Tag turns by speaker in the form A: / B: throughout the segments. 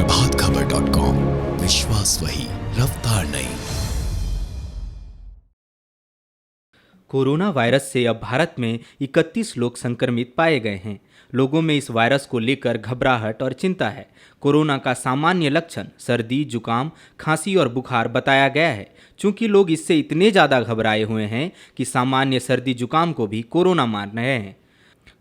A: प्रभातखबर.com, विश्वास वही, रफ्तार नहीं।
B: कोरोना वायरस से अब भारत में 31 लोग संक्रमित पाए गए हैं। लोगों में इस वायरस को लेकर घबराहट और चिंता है। कोरोना का सामान्य लक्षण सर्दी, जुकाम, खांसी और बुखार बताया गया है। चूंकि लोग इससे इतने ज़्यादा घबराए हुए हैं कि सामान्य सर्दी जुकाम को भी कोरोना मान रहे हैं।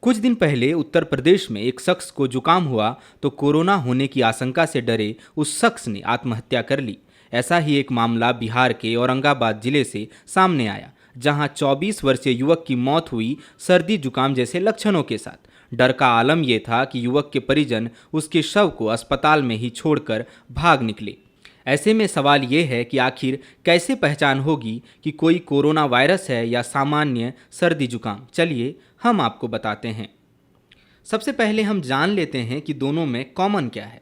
B: कुछ दिन पहले उत्तर प्रदेश में एक शख्स को जुकाम हुआ तो कोरोना होने की आशंका से डरे उस शख्स ने आत्महत्या कर ली। ऐसा ही एक मामला बिहार के औरंगाबाद जिले से सामने आया, जहां 24 वर्षीय युवक की मौत हुई सर्दी जुकाम जैसे लक्षणों के साथ। डर का आलम यह था कि युवक के परिजन उसके शव को अस्पताल में ही छोड़कर भाग निकले। ऐसे में सवाल ये है कि आखिर कैसे पहचान होगी कि कोई कोरोना वायरस है या सामान्य सर्दी जुकाम। चलिए हम आपको बताते हैं। सबसे पहले हम जान लेते हैं कि दोनों में कॉमन क्या है।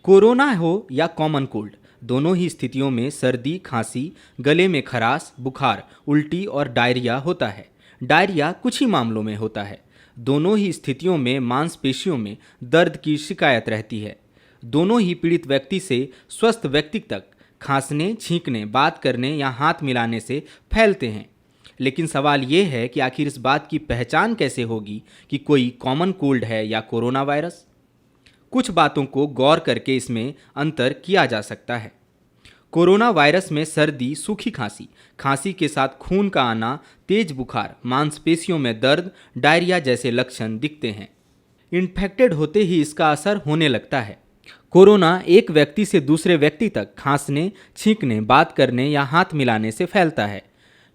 B: कोरोना हो या कॉमन कोल्ड, दोनों ही स्थितियों में सर्दी, खांसी, गले में खराश, बुखार, उल्टी और डायरिया होता है। डायरिया कुछ ही मामलों में होता है। दोनों ही स्थितियों में मांसपेशियों में दर्द की शिकायत रहती है। दोनों ही पीड़ित व्यक्ति से स्वस्थ व्यक्ति तक खांसने, छींकने, बात करने या हाथ मिलाने से फैलते हैं। लेकिन सवाल ये है कि आखिर इस बात की पहचान कैसे होगी कि कोई कॉमन कोल्ड है या कोरोना वायरस। कुछ बातों को गौर करके इसमें अंतर किया जा सकता है। कोरोना वायरस में सर्दी, सूखी खांसी, खांसी के साथ खून का आना, तेज बुखार, मांसपेशियों में दर्द, डायरिया जैसे लक्षण दिखते हैं। इन्फेक्टेड होते ही इसका असर होने लगता है। कोरोना एक व्यक्ति से दूसरे व्यक्ति तक खांसने, छींकने, बात करने या हाथ मिलाने से फैलता है।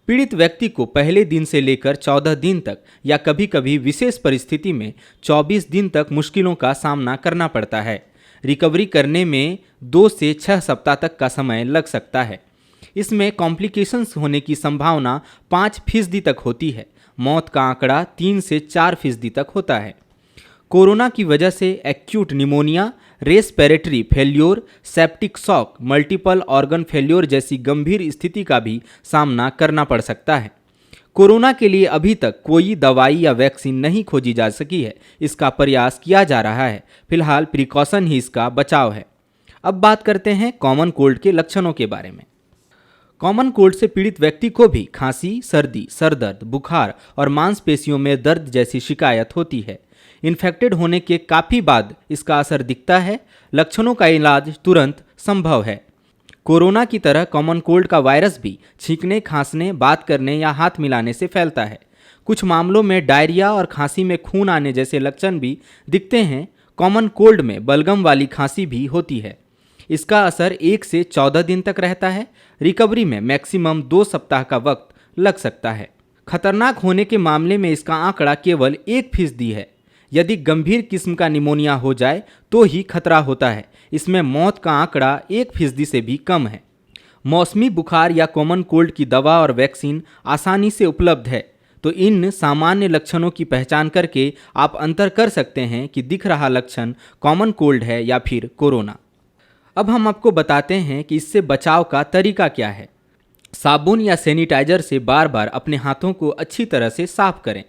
B: पीड़ित व्यक्ति को पहले दिन से लेकर 14 दिन तक या कभी कभी विशेष परिस्थिति में 24 दिन तक मुश्किलों का सामना करना पड़ता है। रिकवरी करने में 2 से 6 सप्ताह तक का समय लग सकता है। इसमें कॉम्प्लिकेशंस होने की संभावना 5% तक होती है। मौत का आंकड़ा 3 से 4% तक होता है। कोरोना की वजह से acute pneumonia, respiratory failure, septic shock, multiple organ failure जैसी गंभीर स्थिति का भी सामना करना पड़ सकता है। कोरोना के लिए अभी तक कोई दवाई या वैक्सीन नहीं खोजी जा सकी है। इसका प्रयास किया जा रहा है। फिलहाल प्रिकॉशन ही इसका बचाव है। अब बात करते हैं कॉमन कोल्ड के लक्षणों के बारे में। कॉमन कोल्ड से पीड़ित व्यक्ति को भी खांसी, सर्दी, सरदर्द, बुखार और मांसपेशियों में दर्द जैसी शिकायत होती है। इन्फेक्टेड होने के काफ़ी बाद इसका असर दिखता है। लक्षणों का इलाज तुरंत संभव है। कोरोना की तरह कॉमन कोल्ड का वायरस भी छींकने, खांसने, बात करने या हाथ मिलाने से फैलता है। कुछ मामलों में डायरिया और खांसी में खून आने जैसे लक्षण भी दिखते हैं। कॉमन कोल्ड में बलगम वाली खांसी भी होती है। इसका असर 1 से 14 दिन तक रहता है। रिकवरी में मैक्सिमम 2 सप्ताह का वक्त लग सकता है। खतरनाक होने के मामले में इसका आंकड़ा केवल 1% है। यदि गंभीर किस्म का निमोनिया हो जाए तो ही खतरा होता है। इसमें मौत का आंकड़ा 1% से भी कम है। मौसमी बुखार या कॉमन कोल्ड की दवा और वैक्सीन आसानी से उपलब्ध है, तो इन सामान्य लक्षणों की पहचान करके आप अंतर कर सकते हैं कि दिख रहा लक्षण कॉमन कोल्ड है या फिर कोरोना। अब हम आपको बताते हैं कि इससे बचाव का तरीका क्या है। साबुन या सैनिटाइजर से बार बार अपने हाथों को अच्छी तरह से साफ करें।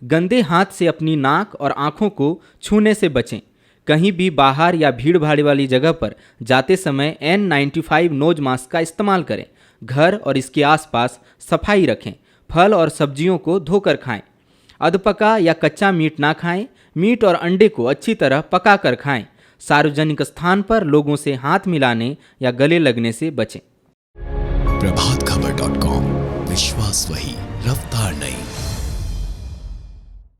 B: गंदे हाथ से अपनी नाक और आंखों को छूने से बचें। कहीं भी बाहर या भीड़ भाड़ वाली जगह पर जाते समय N95 नोज मास्क का इस्तेमाल करें। घर और इसके आसपास सफाई रखें। फल और सब्जियों को धोकर खाएं। अधपका या कच्चा मीट ना खाएं। मीट और अंडे को अच्छी तरह पका कर खाएं। सार्वजनिक स्थान पर लोगों से हाथ मिलाने या गले लगने से बचें।
A: प्रभातखबर.com, विश्वास वही, रफ्तार नहीं।